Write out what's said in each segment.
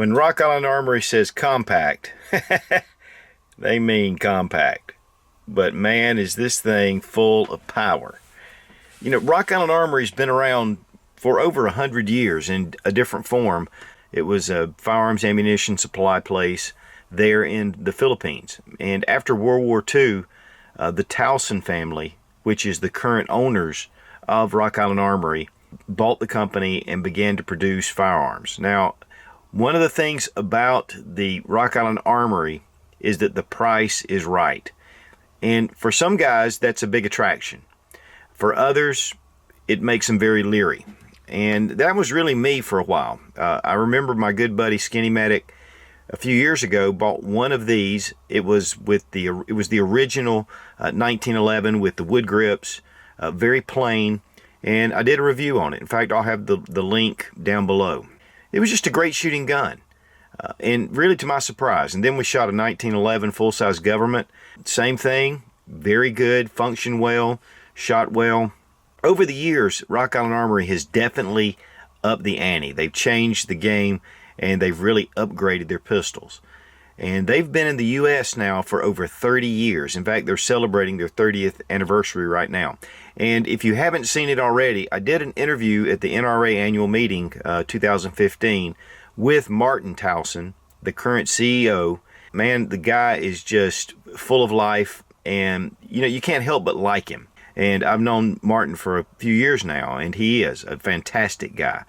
When Rock Island Armory says compact, they mean compact. But man, is this thing full of power. You know, Rock Island Armory's been around for over 100 years in a different form. It was a firearms ammunition supply place there in the Philippines. And after World War II, the Towson family, which is the current owners of Rock Island Armory, bought the company and began to produce firearms. Now, one of the things about the Rock Island Armory is that the price is right. And for some guys, that's a big attraction. For others, it makes them very leery. And that was really me for a while. I remember my good buddy Skinny Medic a few years ago bought one of these. It was the original 1911 with the wood grips, very plain. And I did a review on it. In fact, I'll have the link down below. It was just a great shooting gun. And really to my surprise. And then we shot a 1911 full-size government. Same thing, very good, functioned well, shot well. Over the years, Rock Island Armory has definitely upped the ante. They've changed the game and they've really upgraded their pistols. And they've been in the US now for over 30 years. In fact, they're celebrating their 30th anniversary right now. And if you haven't seen it already, I did an interview at the NRA annual meeting 2015 with Martin Towson, the current CEO. Man, the guy is just full of life, and you know, you can't help but like him. And I've known Martin for a few years now, and he is a fantastic guy.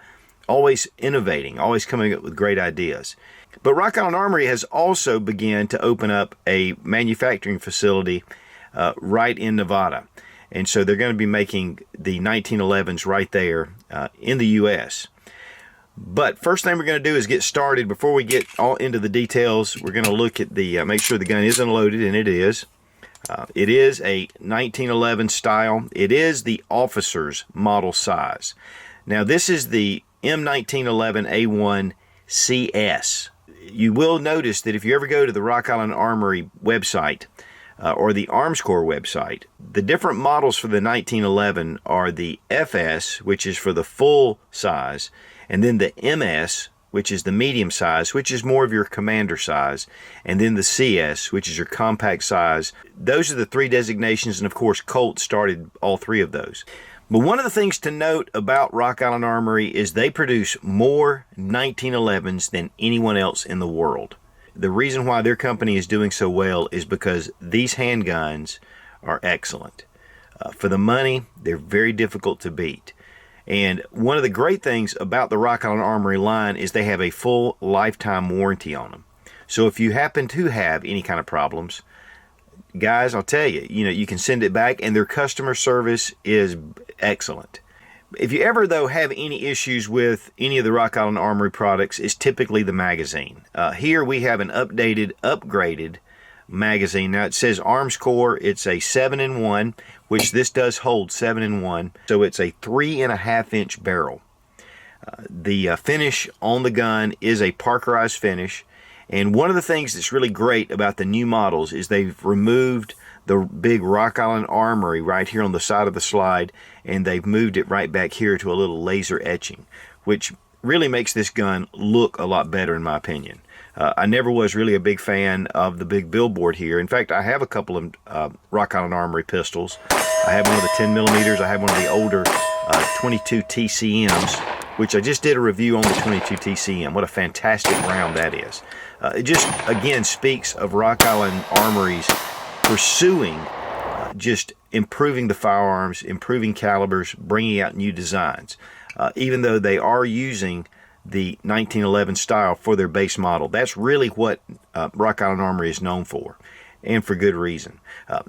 Always innovating, always coming up with great ideas. But Rock Island Armory has also begun to open up a manufacturing facility right in Nevada. And so they're going to be making the 1911s right there in the U.S. But first thing we're going to do is get started. Before we get all into the details, we're going to look at the, make sure the gun is unloaded, and it is. It is a 1911 style. It is the officer's model size. Now this is the M1911A1 CS. You will notice that if you ever go to the Rock Island Armory website or the Armscor website, the different models for the 1911 are the FS, which is for the full size, and then the MS, which is the medium size, which is more of your commander size, and then the CS, which is your compact size. Those are the three designations, and of course Colt started all three of those. But one of the things to note about Rock Island Armory is they produce more 1911s than anyone else in the world. The reason why their company is doing so well is because these handguns are excellent. For the money, they're very difficult to beat. And one of the great things about the Rock Island Armory line is they have a full lifetime warranty on them. So if you happen to have any kind of problems, guys, I'll tell you, you can send it back, and their customer service is excellent. If you ever, though, have any issues with any of the Rock Island Armory products, it's typically the magazine. Here we have an upgraded magazine. Now it says Armscor. It's a 7-in-1, which this does hold 7-in-1. So it's a 3.5-inch barrel. The finish on the gun is a Parkerized finish. And one of the things that's really great about the new models is they've removed the big Rock Island Armory right here on the side of the slide, and they've moved it right back here to a little laser etching, which really makes this gun look a lot better in my opinion. I never was really a big fan of the big billboard here. In fact, I have a couple of Rock Island Armory pistols. I have one of the 10 millimeters. I have one of the older 22 TCMs, which I just did a review on the 22 TCM. What a fantastic round that is. It just, again, speaks of Rock Island Armory's pursuing just improving the firearms, improving calibers, bringing out new designs. Even though they are using the 1911 style for their base model. That's really what Rock Island Armory is known for, and for good reason.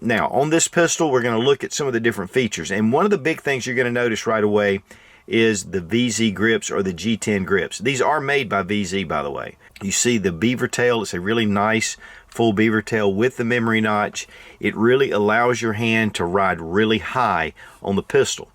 Now, on this pistol, we're going to look at some of the different features. And one of the big things you're going to notice right away is the VZ grips, or the G10 grips. These are made by VZ, by the way. You see the beaver tail. It's a really nice full beaver tail with the memory notch. It really allows your hand to ride really high on the pistol.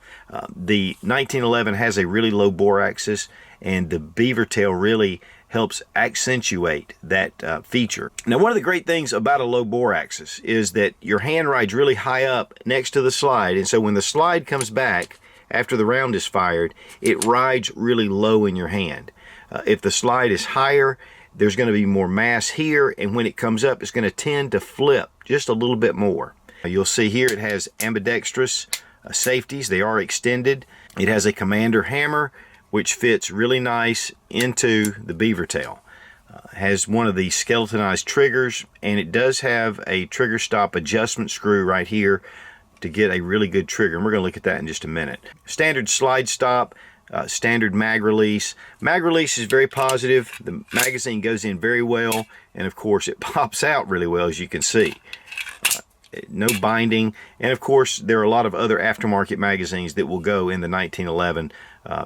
The 1911 has a really low bore axis, and the beaver tail really helps accentuate that feature. Now, one of the great things about a low bore axis is that your hand rides really high up next to the slide, and so when the slide comes back after the round is fired, it rides really low in your hand. If the slide is higher, there's going to be more mass here, and when it comes up, it's going to tend to flip just a little bit more. You'll see here it has ambidextrous safeties. They are extended. It has a commander hammer, which fits really nice into the beaver tail. Has one of the skeletonized triggers, and it does have a trigger stop adjustment screw right here to get a really good trigger, and we're going to look at that in just a minute. Standard slide stop, standard mag release. Mag release is very positive. The magazine goes in very well, and of course it pops out really well, as you can see. No binding, and of course there are a lot of other aftermarket magazines that will go in the 1911,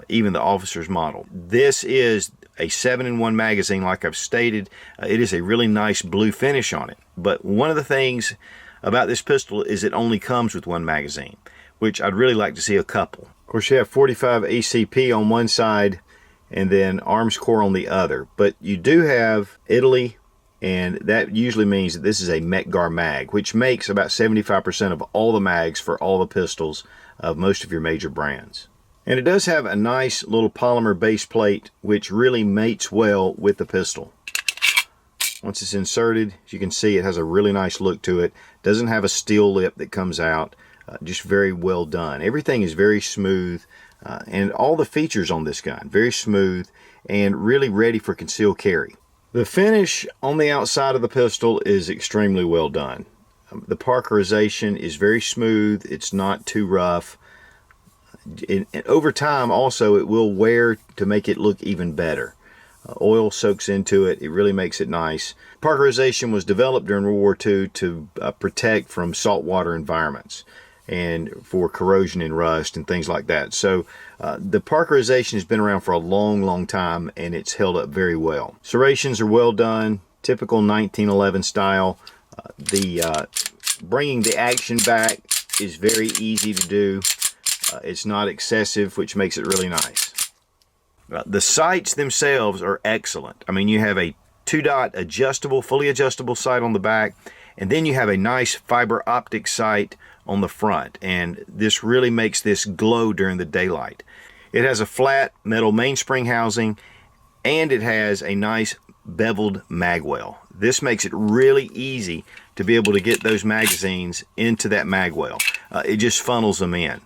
even the officer's model. This is a 7-in-1 magazine, like I've stated. It is a really nice blue finish on it, but one of the things about this pistol is it only comes with one magazine, which I'd really like to see a couple. Of course, you have 45 ACP on one side and then Armscor on the other, but you do have Italy, and that usually means that this is a Metgar mag, which makes about 75% of all the mags for all the pistols of most of your major brands. And it does have a nice little polymer base plate, which really mates well with the pistol. Once it's inserted, as you can see, it has a really nice look to it. Doesn't have a steel lip that comes out. Just very well done. Everything is very smooth, and all the features on this gun, very smooth and really ready for concealed carry. The finish on the outside of the pistol is extremely well done. The parkerization is very smooth. It's not too rough. And over time, also, it will wear to make it look even better. Oil soaks into it. It really makes it nice. Parkerization was developed during World War II to protect from saltwater environments and for corrosion and rust and things like that. So the parkerization has been around for a long time, and it's held up very well. Serrations are well done, typical 1911 style. Bringing the action back is very easy to do. It's not excessive, which makes it really nice. The sights themselves are excellent. I mean, you have a 2-dot adjustable, fully adjustable sight on the back, and then you have a nice fiber optic sight on the front, and this really makes this glow during the daylight. It has a flat metal mainspring housing, and it has a nice beveled magwell. This makes it really easy to be able to get those magazines into that magwell. It just funnels them in.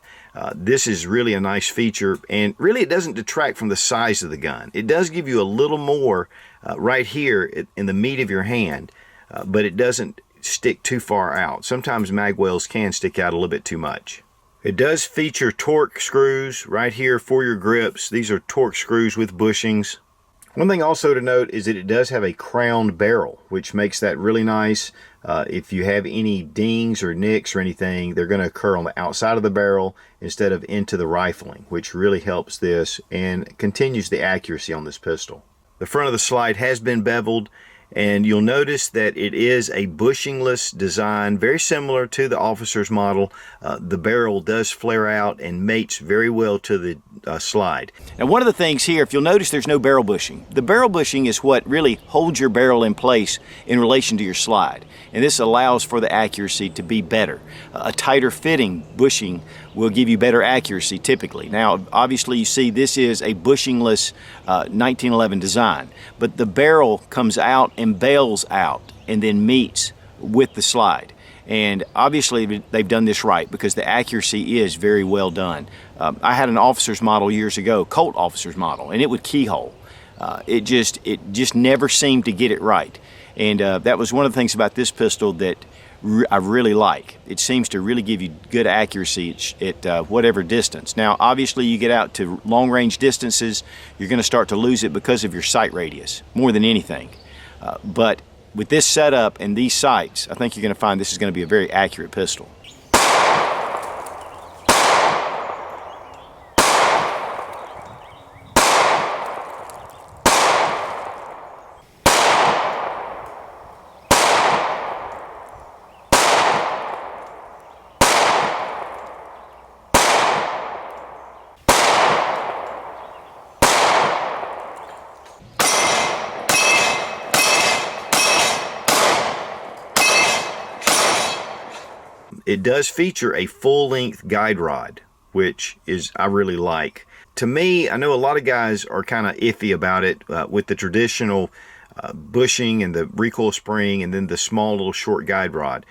This is really a nice feature, and really it doesn't detract from the size of the gun. It does give you a little more right here in the meat of your hand, but it doesn't stick too far out. Sometimes magwells can stick out a little bit too much. It does feature torque screws right here for your grips. These are torque screws with bushings. One thing also to note is that it does have a crowned barrel, which makes that really nice. If you have any dings or nicks or anything, they're going to occur on the outside of the barrel instead of into the rifling, which really helps this and continues the accuracy on this pistol. The front of the slide has been beveled, and you'll notice that it is a bushingless design, very similar to the officer's model. The barrel does flare out and mates very well to the slide. Now, one of the things here, if you'll notice, there's no barrel bushing. The barrel bushing is what really holds your barrel in place in relation to your slide, and this allows for the accuracy to be better. A tighter fitting bushing will give you better accuracy typically. Now, obviously, you see this is a bushingless 1911 design, but the barrel comes out and bails out and then meets with the slide. And obviously they've done this right, because the accuracy is very well done. I had an officer's model years ago, Colt officer's model, and it would keyhole. It just never seemed to get it right. And that was one of the things about this pistol that I really like. It seems to really give you good accuracy at whatever distance. Now, obviously, you get out to long range distances, you're going to start to lose it because of your sight radius more than anything. But with this setup and these sights, I think you're going to find this is going to be a very accurate pistol. It does feature a full-length guide rod, which I really like. To me, I know a lot of guys are kind of iffy about it with the traditional bushing and the recoil spring, and then the small little short guide rod.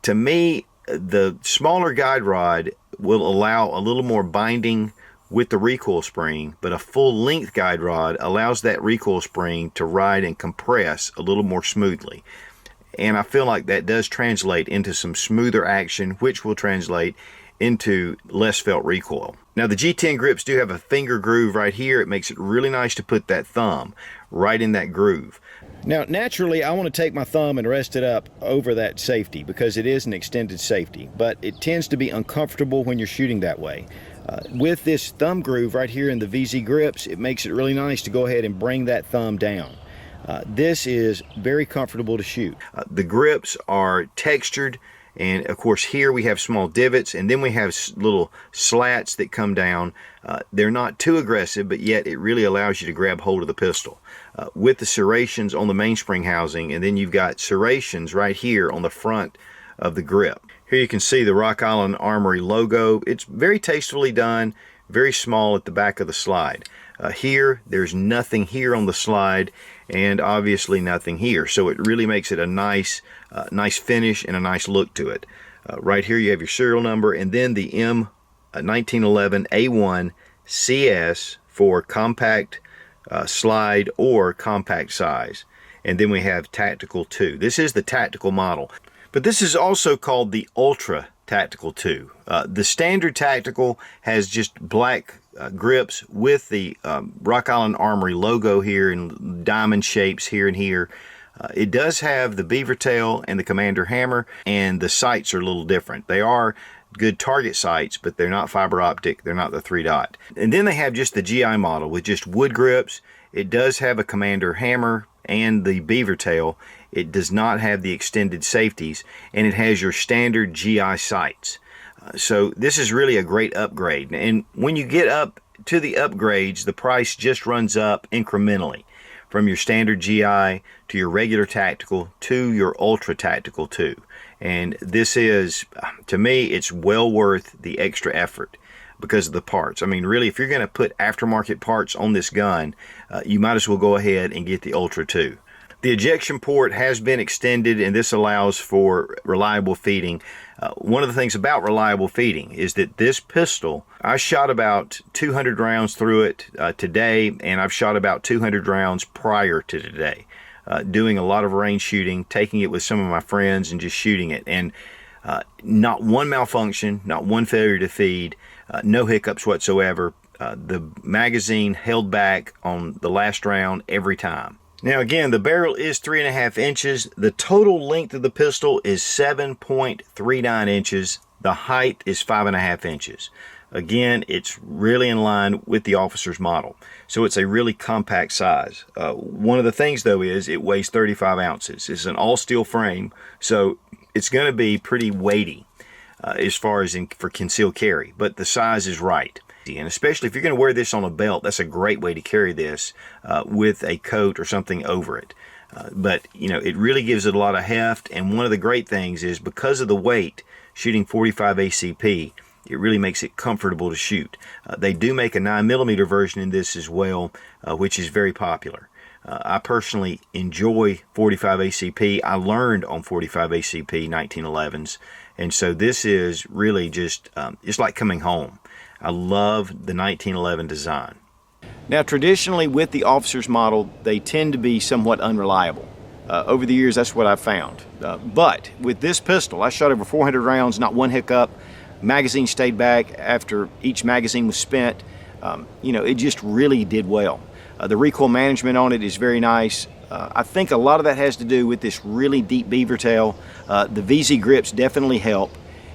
To me, the smaller guide rod will allow a little more binding with the recoil spring, but a full length guide rod allows that recoil spring to ride and compress a little more smoothly. And I feel like that does translate into some smoother action, which will translate into less felt recoil. Now the G10 grips do have a finger groove right here. It makes it really nice to put that thumb right in that groove. Now naturally I want to take my thumb and rest it up over that safety because it is an extended safety, but it tends to be uncomfortable when you're shooting that way. With this thumb groove right here in the VZ grips, it makes it really nice to go ahead and bring that thumb down. This is very comfortable to shoot. The grips are textured, and of course here we have small divots, and then we have little slats that come down. They're not too aggressive, but yet it really allows you to grab hold of the pistol. With the serrations on the mainspring housing, and then you've got serrations right here on the front of the grip. Here you can see the Rock Island Armory logo. It's very tastefully done, very small at the back of the slide. Here, there's nothing here on the slide, and obviously nothing here. So it really makes it a nice finish and a nice look to it. Right here you have your serial number, and then the M1911A1 CS for compact slide or compact size. And then we have Tactical 2. This is the tactical model. But this is also called the Ultra Tactical 2. The standard tactical has just black grips with the Rock Island Armory logo here in diamond shapes here and here. It does have the beaver tail and the commander hammer, and the sights are a little different. They are good target sights, but they're not fiber optic. They're not the 3-dot. And then they have just the GI model with just wood grips. It does have a commander hammer and the beaver tail. It does not have the extended safeties, and it has your standard GI sights. So this is really a great upgrade. And when you get up to the upgrades, the price just runs up incrementally from your standard GI to your regular tactical to your ultra tactical 2. And this is, to me, it's well worth the extra effort because of the parts. I mean, really, if you're going to put aftermarket parts on this gun, you might as well go ahead and get the Ultra 2. The ejection port has been extended, and this allows for reliable feeding. One of the things about reliable feeding is that this pistol, I shot about 200 rounds through it today, and I've shot about 200 rounds prior to today, doing a lot of range shooting, taking it with some of my friends and just shooting it. And not one malfunction, not one failure to feed, no hiccups whatsoever. The magazine held back on the last round every time. Now again, the barrel is 3.5 inches. The total length of the pistol is 7.39 inches. The height is 5.5 inches. Again, it's really in line with the officer's model. So it's a really compact size. One of the things though is it weighs 35 ounces. It's an all steel frame, so it's going to be pretty weighty as far as for concealed carry, but the size is right. And especially if you're going to wear this on a belt, that's a great way to carry this with a coat or something over it. But you know, it really gives it a lot of heft, and one of the great things is because of the weight, shooting 45 ACP, it really makes it comfortable to shoot. They do make a 9mm version in this as well, which is very popular. I personally enjoy 45 ACP. I learned on 45 ACP 1911s, and so this is really just, it's like coming home. I love the 1911 design. Now traditionally with the officer's model, they tend to be somewhat unreliable. Over the years, that's what I've found. But with this pistol, I shot over 400 rounds, not one hiccup. Magazine stayed back after each magazine was spent. You know, it just really did well. The recoil management on it is very nice. I think a lot of that has to do with this really deep beaver tail. The VZ grips definitely help.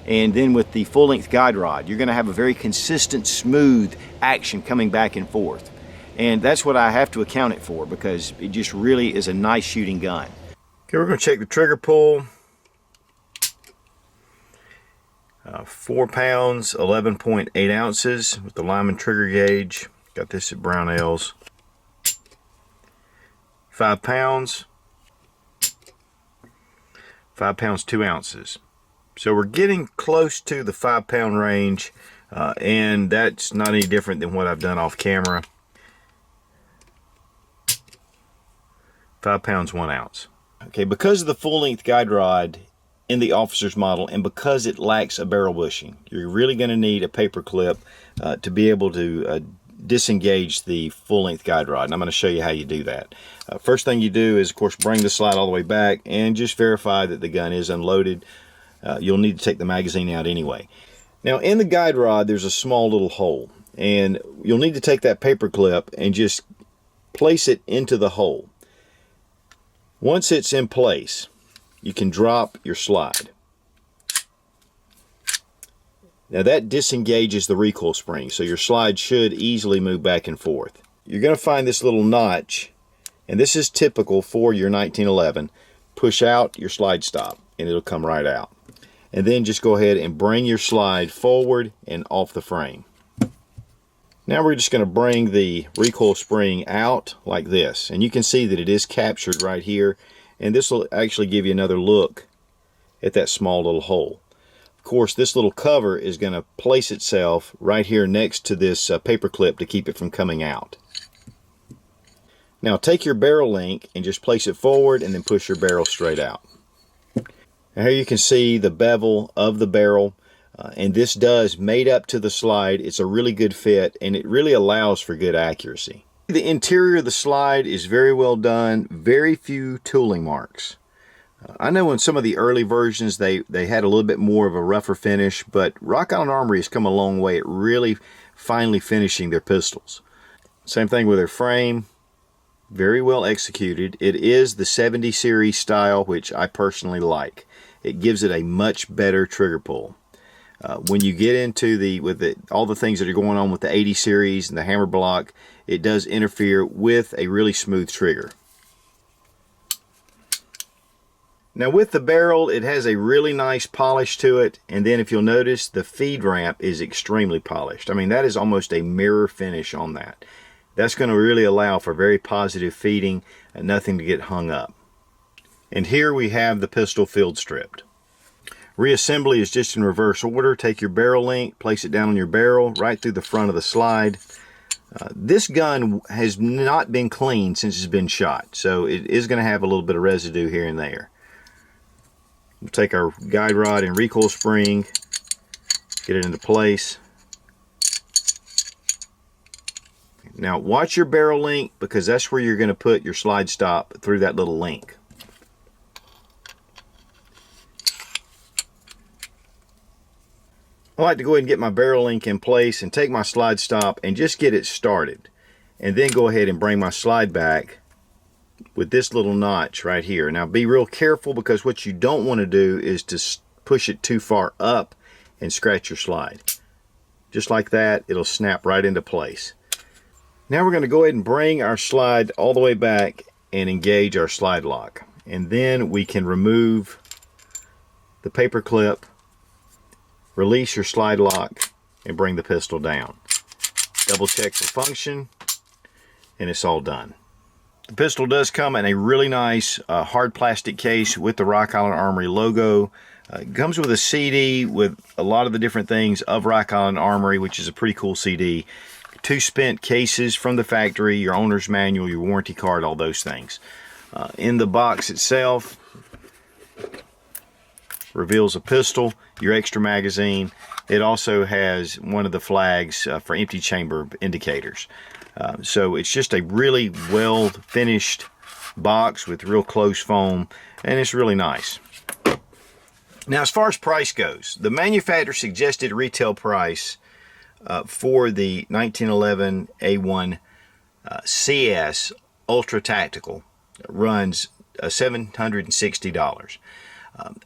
And then with the full-length guide rod, you're going to have a very consistent, smooth action coming back and forth. And that's what I have to account it for, because it just really is a nice shooting gun. Okay, we're going to check the trigger pull. 4 pounds, 11.8 ounces with the Lyman trigger gauge. Got this at Brownells. 5 pounds. 5 pounds, 2 ounces. So we're getting close to the 5-pound range, and that's not any different than what I've done off camera. 5 pounds 1 ounce. Okay, because of the full-length guide rod in the officer's model, and because it lacks a barrel bushing, you're really going to need a paper clip to be able to disengage the full-length guide rod, and I'm going to show you how you do that. First thing you do is, of course, bring the slide all the way back and just verify that the gun is unloaded. You'll need to take the magazine out anyway. Now, in the guide rod, there's a small little hole, and you'll need to take that paper clip and just place it into the hole. Once it's in place, you can drop your slide. Now that disengages the recoil spring, so your slide should easily move back and forth. You're going to find this little notch, and this is typical for your 1911. Push out your slide stop, and it'll come right out. And then just go ahead and bring your slide forward and off the frame. Now we're just going to bring the recoil spring out like this, and you can see that it is captured right here, and this will actually give you another look at that small little hole. Of course, this little cover is going to place itself right here next to this paper clip to keep it from coming out. Now take your barrel link and just place it forward and then push your barrel straight out. Now here you can see the bevel of the barrel. And this does mate up to the slide. It's a really good fit, and it really allows for good accuracy. The interior of the slide is very well done, very few tooling marks. I know in some of the early versions they had a little bit more of a rougher finish, but Rock Island Armory has come a long way at really finely finishing their pistols. Same thing with their frame, very well executed. It is the 70 series style, which I personally like. It gives it a much better trigger pull. When you get into all the things that are going on with the 80 series and the hammer block, it does interfere with a really smooth trigger. Now with the barrel, it has a really nice polish to it, and then if you'll notice, the feed ramp is extremely polished. I mean, that is almost a mirror finish on that. That's going to really allow for very positive feeding and nothing to get hung up. And here we have the pistol field stripped. Reassembly is just in reverse order. Take your barrel link, place it down on your barrel, right through the front of the slide. This gun has not been cleaned since it's been shot, so it is going to have a little bit of residue here and there. We'll take our guide rod and recoil spring, get it into place. Now watch your barrel link, because that's where you're going to put your slide stop, through that little link. I like to go ahead and get my barrel link in place and take my slide stop and just get it started, and then go ahead and bring my slide back with this little notch right here. Now be real careful, because what you don't want to do is to push it too far up and scratch your slide. Just like that, it'll snap right into place. Now we're going to go ahead and bring our slide all the way back and engage our slide lock, and then we can remove the paper clip, release your slide lock, and bring the pistol down. Double check for function, and it's all done. The pistol does come in a really nice hard plastic case with the Rock Island Armory logo. It comes with a CD with a lot of the different things of Rock Island Armory, which is a pretty cool CD. 2 spent cases from the factory, your owner's manual, your warranty card, all those things. In the box itself, reveals a pistol, your extra magazine. It also has one of the flags for empty chamber indicators. So it's just a really well finished box with real close foam, and it's really nice. Now as far as price goes, the manufacturer suggested retail price for the 1911 A1 CS Ultra Tactical runs $760.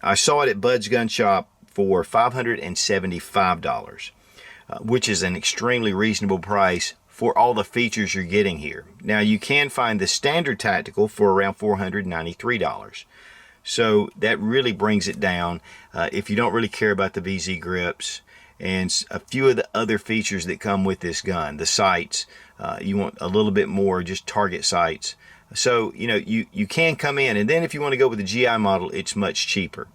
I saw it at Bud's Gun Shop for $575, which is an extremely reasonable price for all the features you're getting here. Now you can find the standard tactical for around $493. So that really brings it down if you don't really care about the VZ grips and a few of the other features that come with this gun. The sights, you want a little bit more, just target sights. So, you know, you can come in, and then if you want to go with the GI model, it's much cheaper.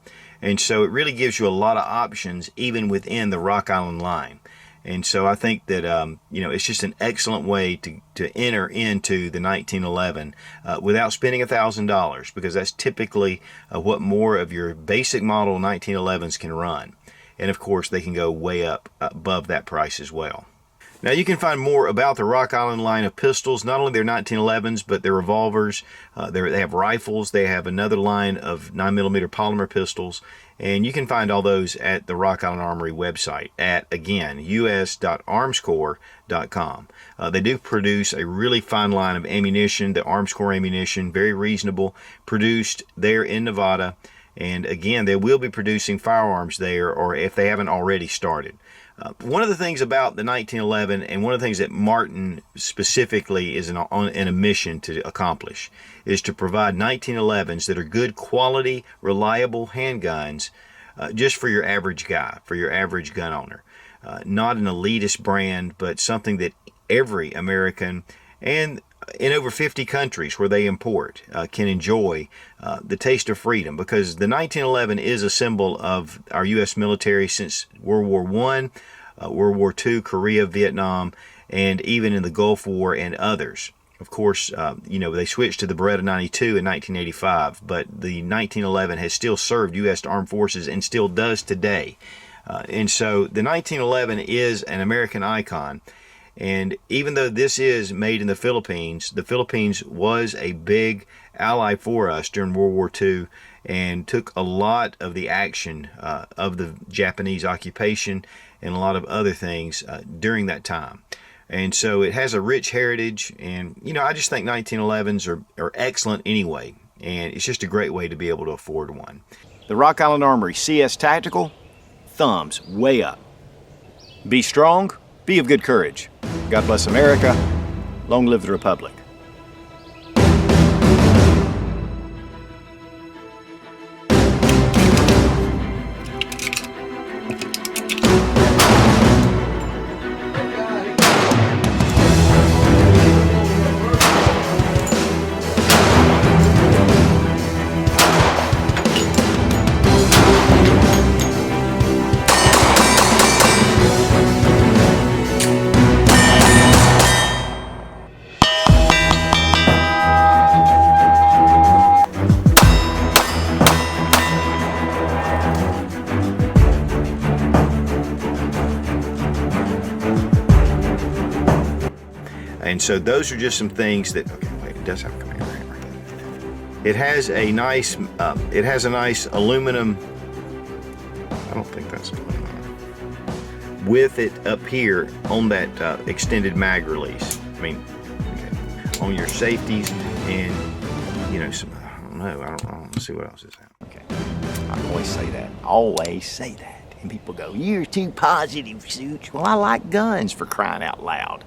And so it really gives you a lot of options even within the Rock Island line. And so I think that it's just an excellent way to enter into the 1911 without spending $1,000, because that's typically what more of your basic model 1911s can run. And of course, they can go way up above that price as well. Now you can find more about the Rock Island line of pistols, not only their 1911s, but their revolvers. They have rifles. They have another line of 9mm polymer pistols. And you can find all those at the Rock Island Armory website at, again, us.armscor.com. They do produce a really fine line of ammunition, the Armscor ammunition, very reasonable, produced there in Nevada. And again, they will be producing firearms there, or if they haven't already started. One of the things about the 1911, and one of the things that Martin specifically is on a mission to accomplish, is to provide 1911s that are good quality, reliable handguns just for your average guy, for your average gun owner. Not an elitist brand, but something that every American, and in over 50 countries where they import, can enjoy the taste of freedom, because the 1911 is a symbol of our U.S. military since World War I, World War II, Korea, Vietnam, and even in the Gulf War and others. Of course, they switched to the Beretta 92 in 1985, but the 1911 has still served U.S. Armed Forces and still does today. And so the 1911 is an American icon. And even though this is made in the Philippines was a big ally for us during World War II and took a lot of the action of the Japanese occupation and a lot of other things during that time. And so it has a rich heritage, and I just think 1911s are excellent anyway, and it's just a great way to be able to afford one. The Rock Island Armory CS Tactical, thumbs way up. Be strong, be of good courage. God bless America. Long live the Republic. And so those are just some things that, okay, wait, it does have a command hammer. It has a nice aluminum, I don't think that's aluminum, with it up here on that extended mag release. I mean, okay, on your safeties and, some, I don't know, let's see what else is that. Okay, I always say that. And people go, "You're too positive, Suits." Well, I like guns, for crying out loud.